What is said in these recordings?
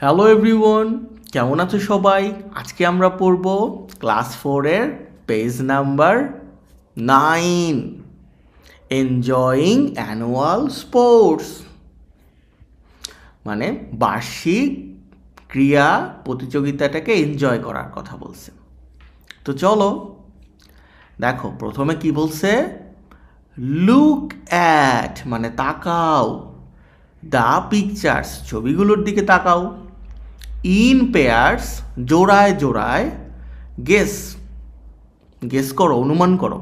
Hello everyone, কেমন আছো সবাই? আজকে আমরা পড়ব ক্লাস 4-এর page number 9, enjoying annual sports, মানে বার্ষিক ক্রীড়া প্রতিযোগিতাটাকে এনজয় করার কথা বলছে। তো চলো দেখো, প্রথমে কি বলছে? লুক অ্যাট মানে তাকাও, দ্য পিকচার্স ছবিগুলোর দিকে তাকাও, ইন পেয়ার্স জোড়ায় জোড়ায়, গেস গেস করো, অনুমান করো,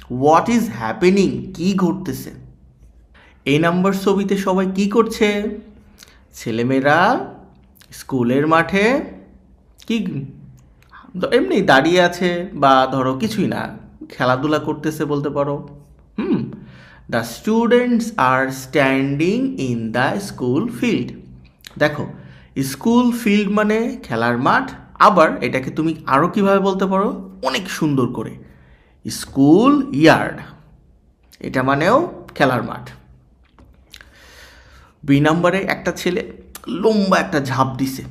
হোয়াট ইজ হ্যাপেনিং কি ঘটতেছে। এই নাম্বার ছবিতে সবাই কি করছে? ছেলেমেয়েরা স্কুলের মাঠে কি এমনি দাঁড়িয়ে আছে, বা ধরো কিছুই না, খেলাধুলা করতেছে বলতে পারো। The students are standing in the school field. দেখো, স্কুল ফিল্ড মানে খেলার মাঠ, আবার এটাকে তুমি আরও কীভাবে বলতে পারো অনেক সুন্দর করে, স্কুল ইয়ার্ড, এটা মানেও খেলার মাঠ। বি নাম্বারে একটা ছেলে লম্বা একটা ঝাঁপ দিছে,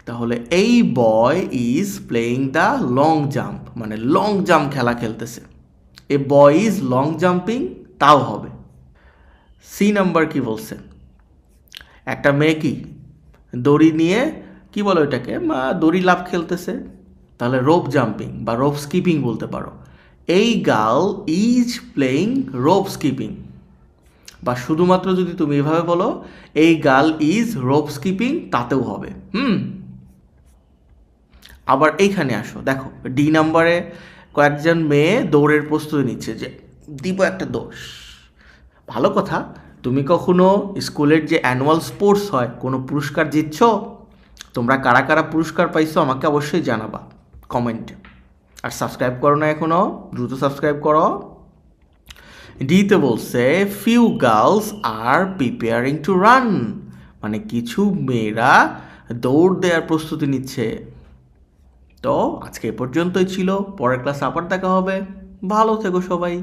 তাহলে এই boy is playing the long jump, মানে লং জাম্প খেলা খেলতেছে। এ বয় ইজ লং জাম্পিং, তাও হবে। সি নাম্বার কি বলছে? একটা মেয়ে কি দড়ি নিয়ে, কি বলো এটাকে, দড়ি লাফ খেলতেছে, তাহলে রোপ জাম্পিং বা রোপ স্কিপিং বলতে পারো। এই girl is playing rope skipping, বা শুধুমাত্র যদি তুমি এভাবে বলো এই গার্ল ইজ রোপ স্কিপিং, তাতেও হবে। আবার এইখানে আসো, দেখো ডি নাম্বারে কয়েকজন মেয়ে দৌড়ের প্রস্তুতি নিচ্ছে, যে দিব একটা দৌড়। ভালো কথা, তুমি কখনো স্কুলের যে অ্যানুয়াল স্পোর্টস হয় কোনো পুরস্কার জিতছ? তোমরা কারা কারা পুরস্কার পাইছো আমাকে অবশ্যই জানাবা কমেন্টে। আর সাবস্ক্রাইব করো না এখনও, দ্রুত সাবস্ক্রাইব করো। ডিতে বলছে few girls are preparing to run, মানে কিছু মেয়েরা দৌড় দেওয়ার প্রস্তুতি নিচ্ছে। তো আজকে এ পর্যন্তই ছিল, পরের ক্লাস আবার দেখা হবে। ভালো থেকো সবাই।